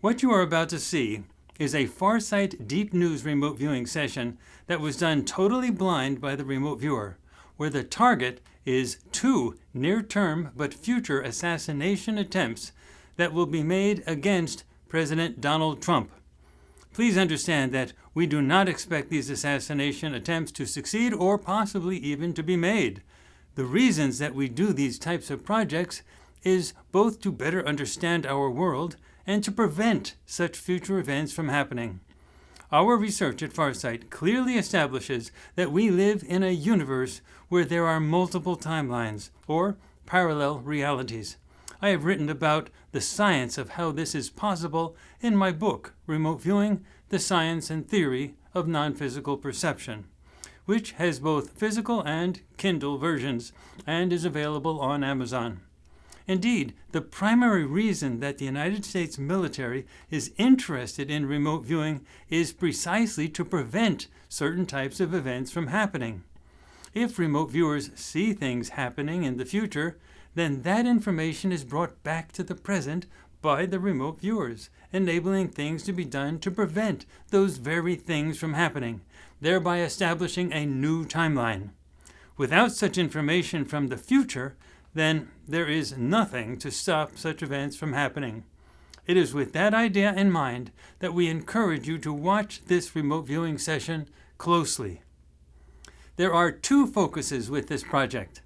What you are about to see is a Farsight Deep News remote viewing session that was done totally blind by the remote viewer, where the target is 2 near-term but future assassination attempts that will be made against President Donald Trump. Please understand that we do not expect these assassination attempts to succeed or possibly even to be made. The reasons that we do these types of projects is both to better understand our world and to prevent such future events from happening. Our research at Farsight clearly establishes that we live in a universe where there are multiple timelines, or parallel realities. I have written about the science of how this is possible in my book, Remote Viewing, The Science and Theory of Nonphysical Perception, which has both physical and Kindle versions and is available on Amazon. Indeed, the primary reason that the United States military is interested in remote viewing is precisely to prevent certain types of events from happening. If remote viewers see things happening in the future, then that information is brought back to the present by the remote viewers, enabling things to be done to prevent those very things from happening, thereby establishing a new timeline. Without such information from the future, then there is nothing to stop such events from happening. It is with that idea in mind that we encourage you to watch this remote viewing session closely. There are 2 focuses with this project.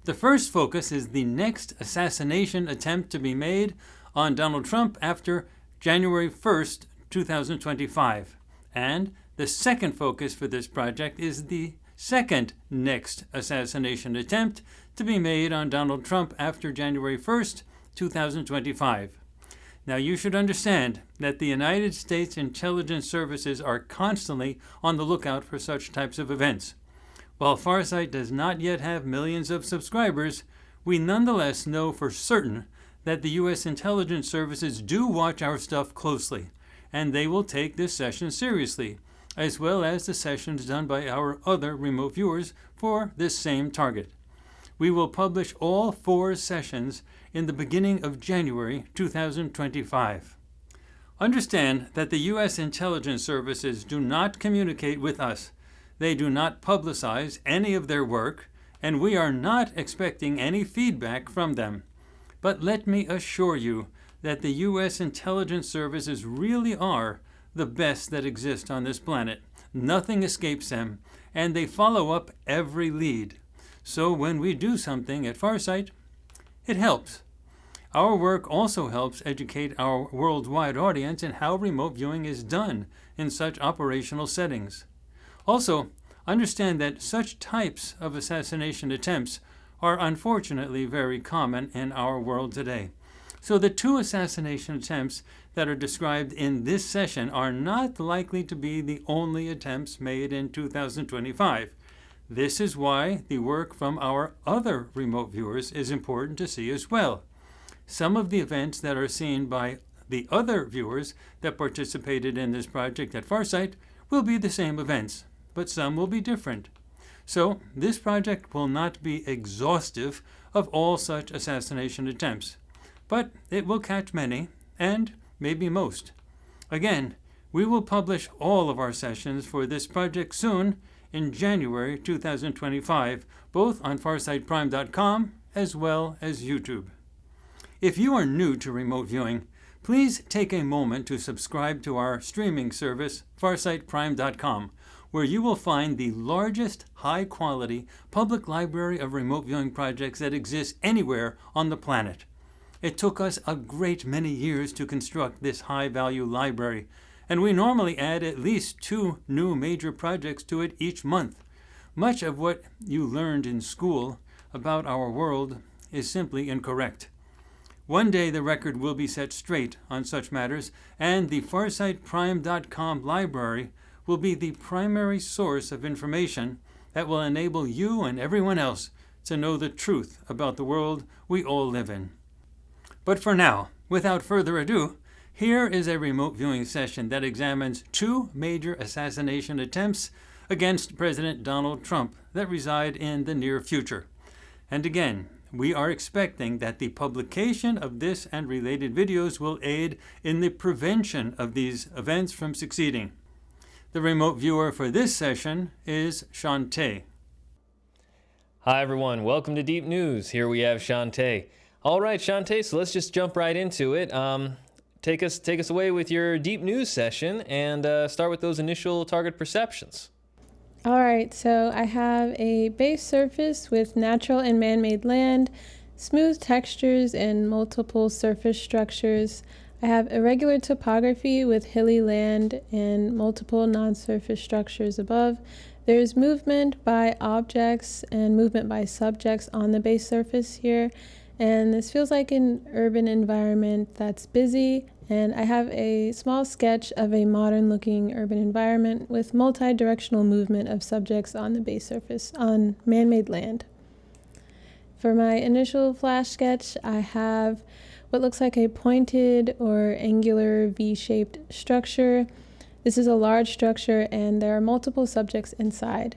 The first focus is the next assassination attempt to be made on Donald Trump after January 1st, 2025. And the second focus for this project is the second next assassination attempt to be made on Donald Trump after January 1st, 2025. Now, you should understand that the United States intelligence services are constantly on the lookout for such types of events. While Farsight does not yet have millions of subscribers, we nonetheless know for certain that the U.S. intelligence services do watch our stuff closely, and they will take this session seriously, as well as the sessions done by our other remote viewers for this same target. We will publish all 4 sessions in the beginning of January 2025. Understand that the U.S. intelligence services do not communicate with us. They do not publicize any of their work, and we are not expecting any feedback from them. But let me assure you that the U.S. intelligence services really are the best that exist on this planet. Nothing escapes them, and they follow up every lead. So when we do something at Farsight, it helps. Our work also helps educate our worldwide audience in how remote viewing is done in such operational settings. Also, understand that such types of assassination attempts are unfortunately very common in our world today. So the 2 assassination attempts that are described in this session are not likely to be the only attempts made in 2025. This is why the work from our other remote viewers is important to see as well. Some of the events that are seen by the other viewers that participated in this project at Farsight will be the same events, but some will be different. So this project will not be exhaustive of all such assassination attempts, but it will catch many, and maybe most. Again, we will publish all of our sessions for this project soon in January 2025, both on FarsightPrime.com as well as YouTube. If you are new to remote viewing, please take a moment to subscribe to our streaming service, FarsightPrime.com, where you will find the largest high-quality public library of remote viewing projects that exists anywhere on the planet. It took us a great many years to construct this high-value library, and we normally add at least 2 new major projects to it each month. Much of what you learned in school about our world is simply incorrect. One day the record will be set straight on such matters, and the FarsightPrime.com library will be the primary source of information that will enable you and everyone else to know the truth about the world we all live in. But for now, without further ado, here is a remote viewing session that examines 2 major assassination attempts against President Donald Trump that reside in the near future. And again, We are expecting that the publication of this and related videos will aid in the prevention of these events from succeeding. The remote viewer for this session is Shantae. Hi everyone, welcome to Deep News. Here we have Shantae. All right, Shantae, so let's just jump right into it. Take us away with your Deep News session and start with those initial target perceptions. All right, so I have a base surface with natural and man-made land, smooth textures, and multiple surface structures. I have irregular topography with hilly land and multiple non-surface structures above. There's movement by objects and movement by subjects on the base surface here. And this feels like an urban environment that's busy. And I have a small sketch of a modern-looking urban environment with multi-directional movement of subjects on the base surface on man-made land. For my initial flash sketch, I have what looks like a pointed or angular V-shaped structure. This is a large structure and there are multiple subjects inside.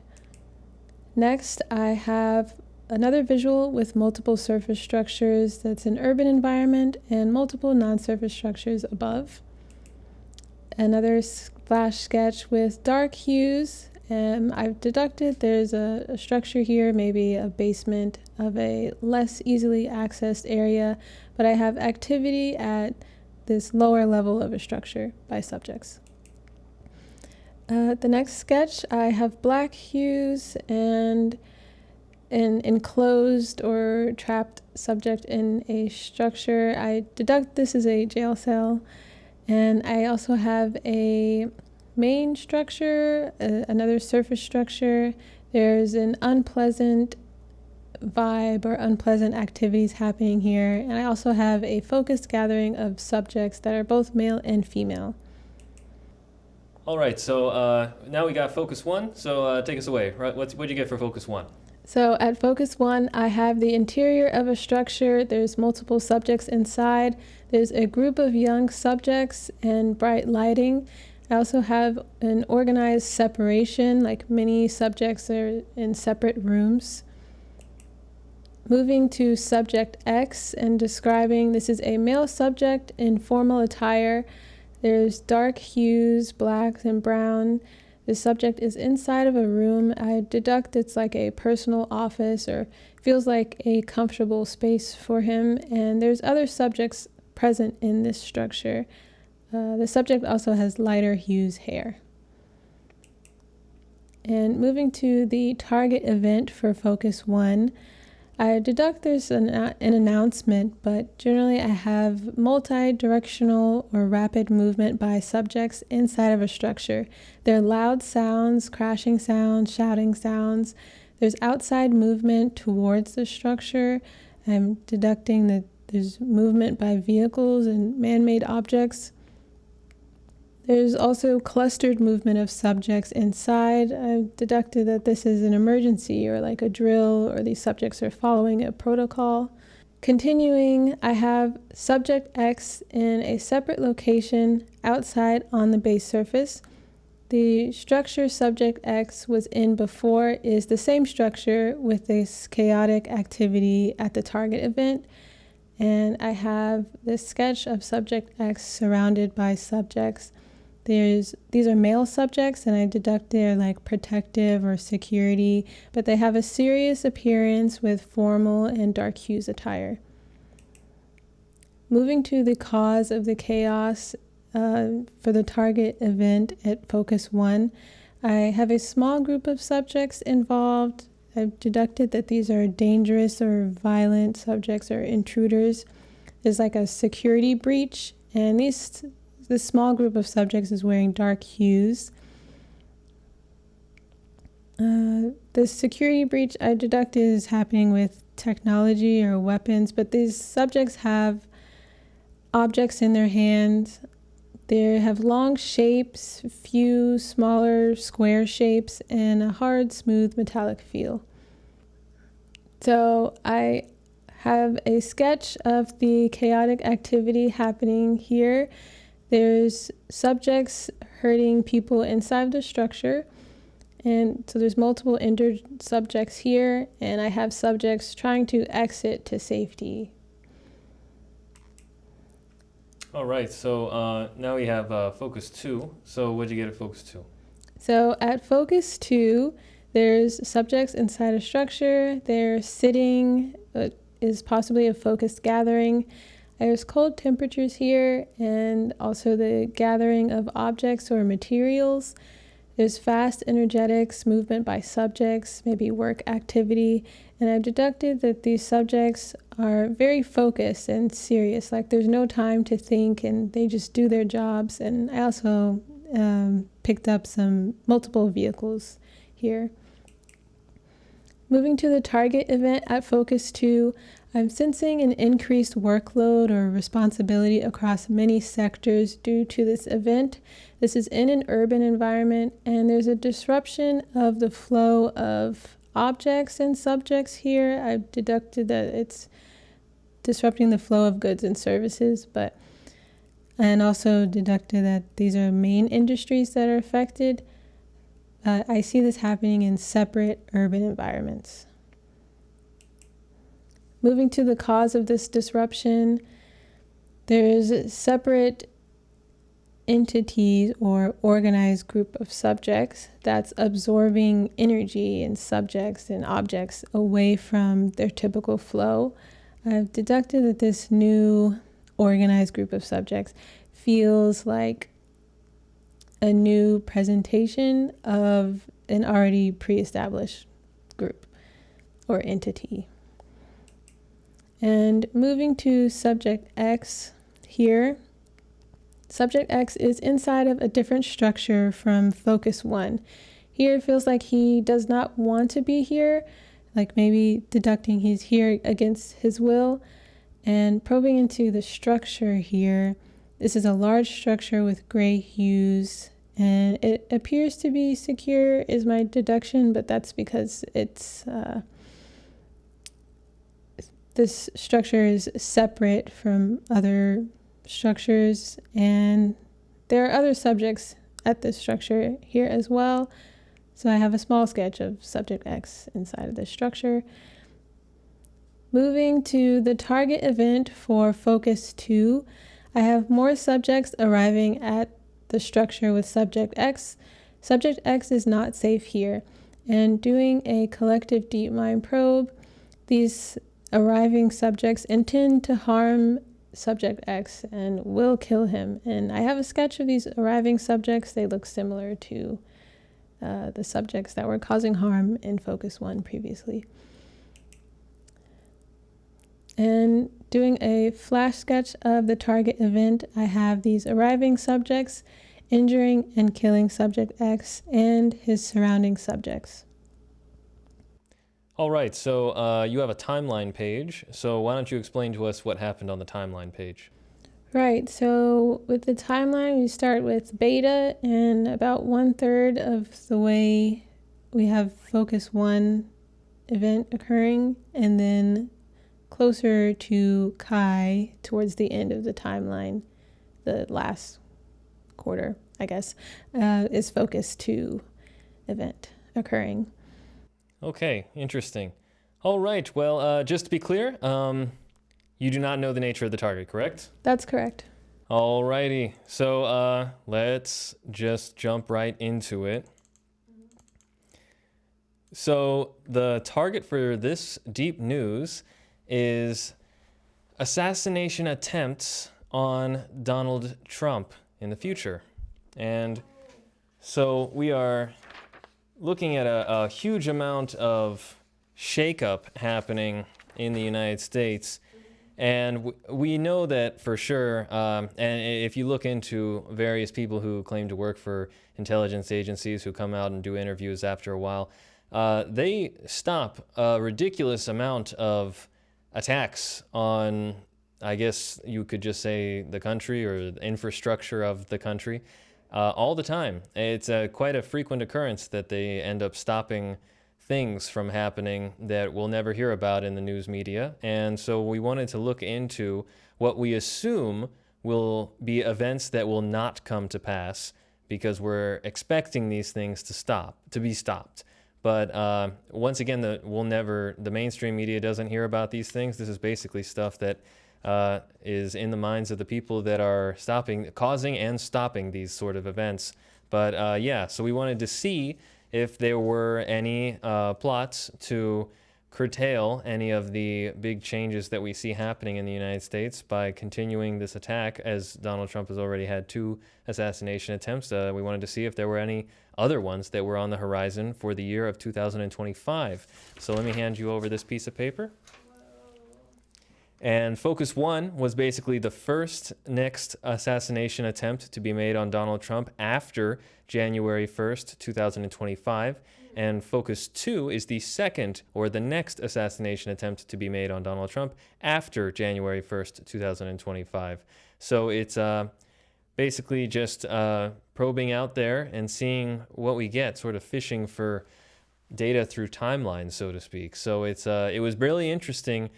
Next, I have another visual with multiple surface structures that's an urban environment and multiple non-surface structures above. Another flash sketch with dark hues. I've deducted there's a structure here, maybe a basement of a less easily accessed area, but I have activity at this lower level of a structure by subjects. The next sketch, I have black hues and an enclosed or trapped subject in a structure. I deduct this is a jail cell. And I also have a main structure, another surface structure. There's an unpleasant vibe or unpleasant activities happening here. And I also have a focused gathering of subjects that are both male and female. All right, so now we got focus one, so take us away. What'd you get for focus one? So at focus one, I have the interior of a structure. There's multiple subjects inside. There's a group of young subjects and bright lighting. I also have an organized separation, like many subjects are in separate rooms. Moving to subject X and describing, this is a male subject in formal attire. There's dark hues, black and brown. The subject is inside of a room. I deduct it's like a personal office or feels like a comfortable space for him. And there's other subjects present in this structure. The subject also has lighter hues hair. And moving to the target event for focus one, I deduct there's an announcement, but generally I have multi-directional or rapid movement by subjects inside of a structure. There are loud sounds, crashing sounds, shouting sounds. There's outside movement towards the structure. I'm deducting that there's movement by vehicles and man-made objects. There's also clustered movement of subjects inside. I've deducted that this is an emergency or like a drill, or these subjects are following a protocol. Continuing, I have subject X in a separate location outside on the base surface. The structure subject X was in before is the same structure with this chaotic activity at the target event. And I have this sketch of subject X surrounded by subjects. These are male subjects, and I deduct they're like protective or security, but they have a serious appearance with formal and dark hues attire. Moving to the cause of the chaos for the target event at focus one, I have a small group of subjects involved. I've deducted that these are dangerous or violent subjects or intruders. There's like a security breach, and this small group of subjects is wearing dark hues. The security breach I deduct is happening with technology or weapons, but these subjects have objects in their hands. They have long shapes, few smaller square shapes, and a hard, smooth, metallic feel. So I have a sketch of the chaotic activity happening here. There's subjects hurting people inside the structure, And so there's multiple injured subjects here, and I have subjects trying to exit to safety. All right, so now we have Focus 2. So what did you get at Focus 2? So at Focus 2, there's subjects inside a structure. They're sitting, is possibly a focused gathering. There's cold temperatures here, and also the gathering of objects or materials. There's fast energetics, movement by subjects, maybe work activity, and I've deducted that these subjects are very focused and serious, like there's no time to think and they just do their jobs. And I also picked up some multiple vehicles here. Moving to the target event at Focus 2, I'm sensing an increased workload or responsibility across many sectors due to this event. This is in an urban environment, and there's a disruption of the flow of objects and subjects here. I've deducted that it's disrupting the flow of goods and services, and also deducted that these are main industries that are affected. I see this happening in separate urban environments. Moving to the cause of this disruption, there's a separate entities or organized group of subjects that's absorbing energy in subjects and objects away from their typical flow. I've deducted that this new organized group of subjects feels like a new presentation of an already pre-established group or entity. And moving to Subject X here, Subject X is inside of a different structure from Focus 1. Here it feels like he does not want to be here, like maybe deducting he's here against his will. And probing into the structure here, this is a large structure with gray hues, and it appears to be secure is my deduction, but that's because it's this structure is separate from other structures, and there are other subjects at this structure here as well. So I have a small sketch of Subject X inside of this structure. Moving to the target event for Focus 2, I have more subjects arriving at the structure with Subject X. Subject X is not safe here, and doing a collective deep mind probe, these arriving subjects intend to harm Subject X and will kill him. And I have a sketch of these arriving subjects. They look similar to the subjects that were causing harm in Focus 1 previously. And doing a flash sketch of the target event, I have these arriving subjects injuring and killing Subject X and his surrounding subjects. All right, so you have a timeline page. So why don't you explain to us what happened on the timeline page? Right, so with the timeline, we start with beta, and about 1/3 of the way we have Focus 1 event occurring, and then closer to Chi towards the end of the timeline, the last quarter, I guess, is Focus 2 event occurring. Okay, interesting. All right, well, just to be clear, you do not know the nature of the target, correct? That's correct. All righty, so let's just jump right into it. So the target for this deep news is assassination attempts on Donald Trump in the future. And so we are looking at a huge amount of shakeup happening in the United States. And we know that for sure, and if you look into various people who claim to work for intelligence agencies who come out and do interviews after a while, they stop a ridiculous amount of attacks on, I guess you could just say, the country or the infrastructure of the country all the time. It's quite a frequent occurrence that they end up stopping things from happening that we'll never hear about in the news media. And so we wanted to look into what we assume will be events that will not come to pass because we're expecting these things to be stopped. But once again, the mainstream media doesn't hear about these things. This is basically stuff that is in the minds of the people that are causing and stopping these sort of events. But yeah, so we wanted to see if there were any plots to curtail any of the big changes that we see happening in the United States by continuing this attack, as Donald Trump has already had 2 assassination attempts. We wanted to see if there were any other ones that were on the horizon for the year of 2025. So let me hand you over this piece of paper. And focus 1 was basically the next assassination attempt to be made on Donald Trump after January 1st, 2025. And focus 2 is the next assassination attempt to be made on Donald Trump after January 1st, 2025. So it's basically just probing out there and seeing what we get, sort of fishing for data through timelines, so to speak. So it was really interesting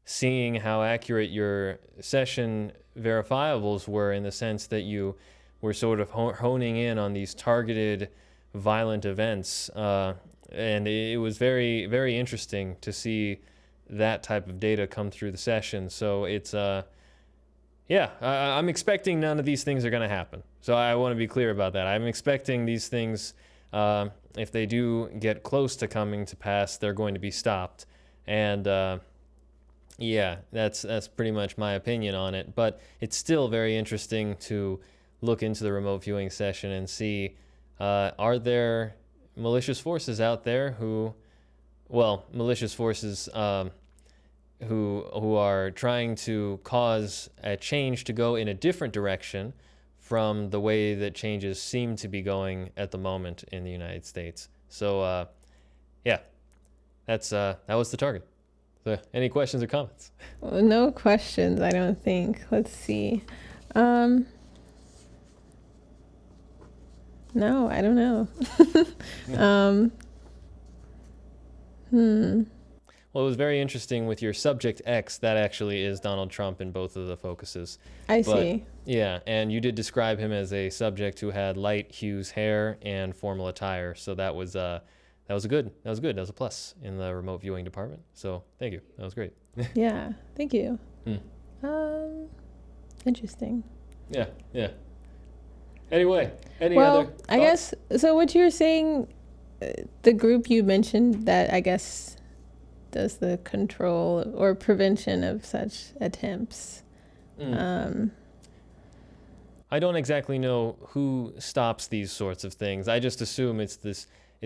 seeing how accurate your session verifiables were, in the sense that you were sort of honing in on these targeted violent events. And it was very, very interesting to see that type of data come through the session. So it's, yeah, I'm expecting none of these things are going to happen. So I want to be clear about that. I'm expecting these things, if they do get close to coming to pass, they're going to be stopped. And yeah, that's pretty much my opinion on it. But it's still very interesting to look into the remote viewing session and see, are there malicious forces out there malicious forces who are trying to cause a change to go in a different direction from the way that changes seem to be going at the moment in the United States. So yeah, that was the target. So any questions or comments? Well, no questions, I don't think. Let's see. No, I don't know. Well, it was very interesting with your subject X. That actually is Donald Trump in both of the focuses. I see. Yeah, and you did describe him as a subject who had light hues hair and formal attire. So that was good. That was a plus in the remote viewing department. So thank you. That was great. Yeah, thank you. Interesting. Yeah. Anyway, I guess, so what you're saying, the group you mentioned that I guess does the control or prevention of such attempts. I don't exactly know who stops these sorts of things. I just assume it's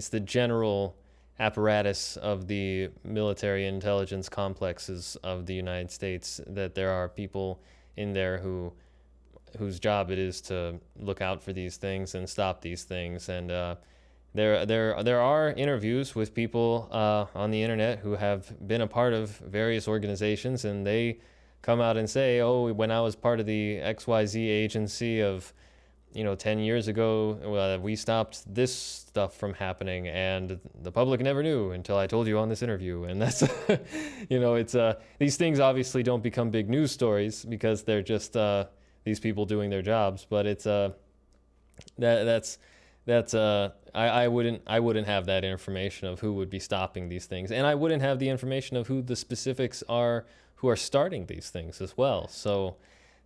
the general apparatus of the military intelligence complexes of the United States, that there are people in there whose job it is to look out for these things and stop these things. And there are interviews with people on the internet who have been a part of various organizations, and they come out and say, oh, when I was part of the XYZ agency of 10 years ago, we stopped this stuff from happening, and the public never knew until I told you on this interview. And that's, it's these things obviously don't become big news stories because they're just these people doing their jobs. But it's I wouldn't have that information of who would be stopping these things, and I wouldn't have the information of who the specifics are who are starting these things as well. So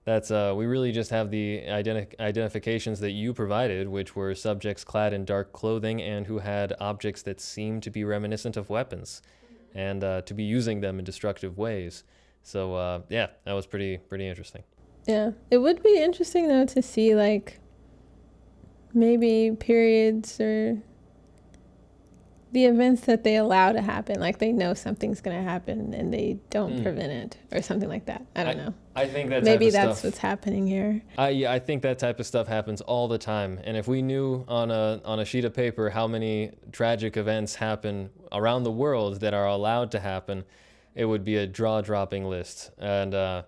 that's we really just have the identifications that you provided, which were subjects clad in dark clothing and who had objects that seemed to be reminiscent of weapons, and to be using them in destructive ways. So yeah, that was pretty interesting. Yeah, it would be interesting though to see like maybe periods or the events that they allow to happen, like they know something's going to happen and they don't prevent it or something like that. I don't know. I think that maybe that's what's happening here. I think that type of stuff happens all the time. And if we knew on a sheet of paper how many tragic events happen around the world that are allowed to happen, it would be a jaw-dropping list. And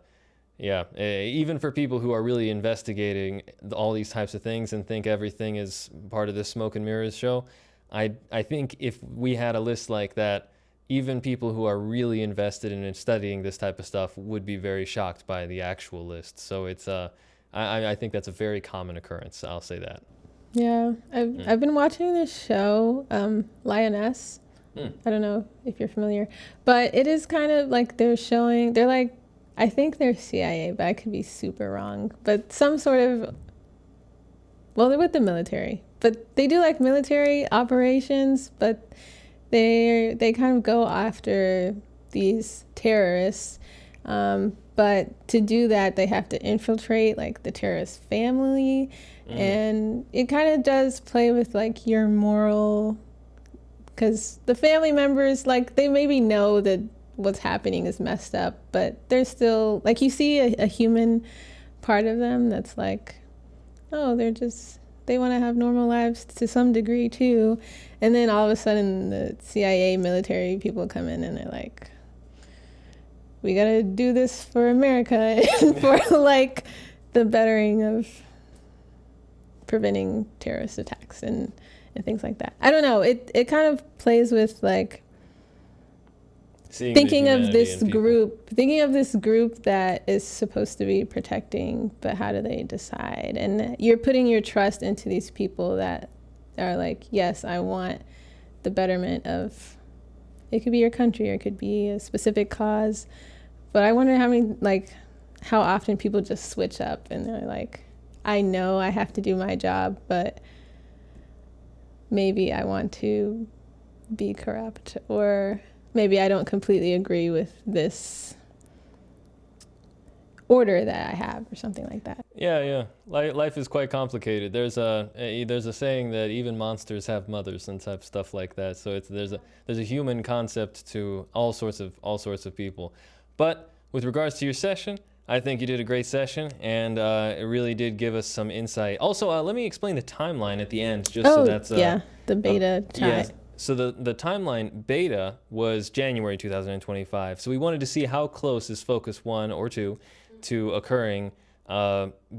yeah, even for people who are really investigating all these types of things and think everything is part of this smoke and mirrors show, I think if we had a list like that, even people who are really invested in studying this type of stuff would be very shocked by the actual list. So it's I think that's a very common occurrence. I'll say that. Yeah, I've been watching this show, Lioness. I don't know if you're familiar, but it is kind of like they're like, I think they're CIA, but I could be super wrong. But some sort of, well, they're with the military, but they do like military operations, but they kind of go after these terrorists. But to do that, they have to infiltrate like the terrorist family, and it kind of does play with like your moral, because the family members, like, they maybe know that what's happening is messed up, but they're still like, you see a human part of them that's like, oh, they want to have normal lives to some degree too. And then all of a sudden the CIA military people come in and they're like, we got to do this for America and for like the bettering of preventing terrorist attacks and things like that. I don't know. It kind of plays with like thinking of this group that is supposed to be protecting, but how do they decide? And you're putting your trust into these people that are like, yes, I want the betterment of, it could be your country or it could be a specific cause. But I wonder how often people just switch up and they're like, I know I have to do my job, but maybe I want to be corrupt, or maybe I don't completely agree with this order that I have, or something like that. Yeah. Life is quite complicated. There's a saying that even monsters have mothers and type stuff like that. So there's a human concept to all sorts of people. But with regards to your session, I think you did a great session, and it really did give us some insight. Also, let me explain the timeline at the end, just so that's the beta time. Yes. So the timeline beta was January 2025. So we wanted to see how close is Focus 1 or 2 to occurring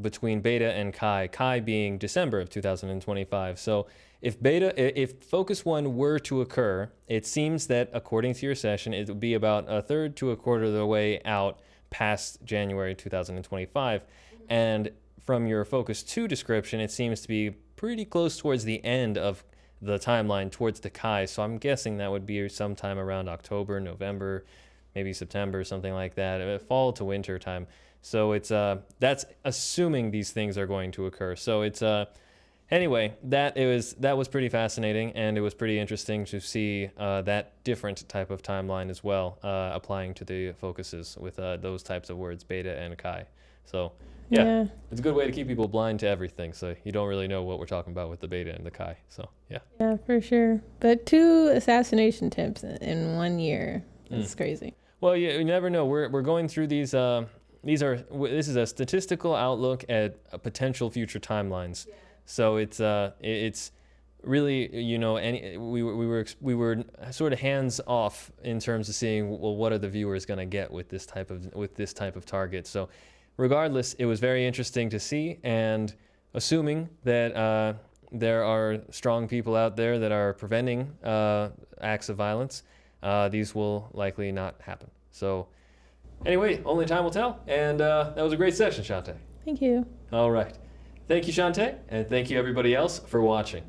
between beta and Kai. Kai being December of 2025. So if Focus 1 were to occur, it seems that according to your session, it would be about a third to a quarter of the way out past January 2025. And from your Focus 2 description, it seems to be pretty close towards the end of the timeline towards the Kai. So I'm guessing that would be sometime around October, November, maybe September, something like that, fall to winter time. So it's that's assuming these things are going to occur. So it's anyway, that was pretty fascinating, and it was pretty interesting to see that different type of timeline as well, applying to the focuses with those types of words, beta and Kai. So yeah, it's a good way to keep people blind to everything, so you don't really know what we're talking about with the beta and the Kai. So yeah, for sure. But 2 assassination attempts in 1 year, it's crazy. Well, you never know. We're going through these. This is a statistical outlook at potential future timelines. Yeah. So it's really, we were sort of hands off in terms of seeing, well, what are the viewers going to get with this type of target. So regardless, it was very interesting to see, and assuming that there are strong people out there that are preventing acts of violence, these will likely not happen. So anyway, only time will tell, and that was a great session, Shantae. Thank you. All right. Thank you, Shantae, and thank you everybody else for watching.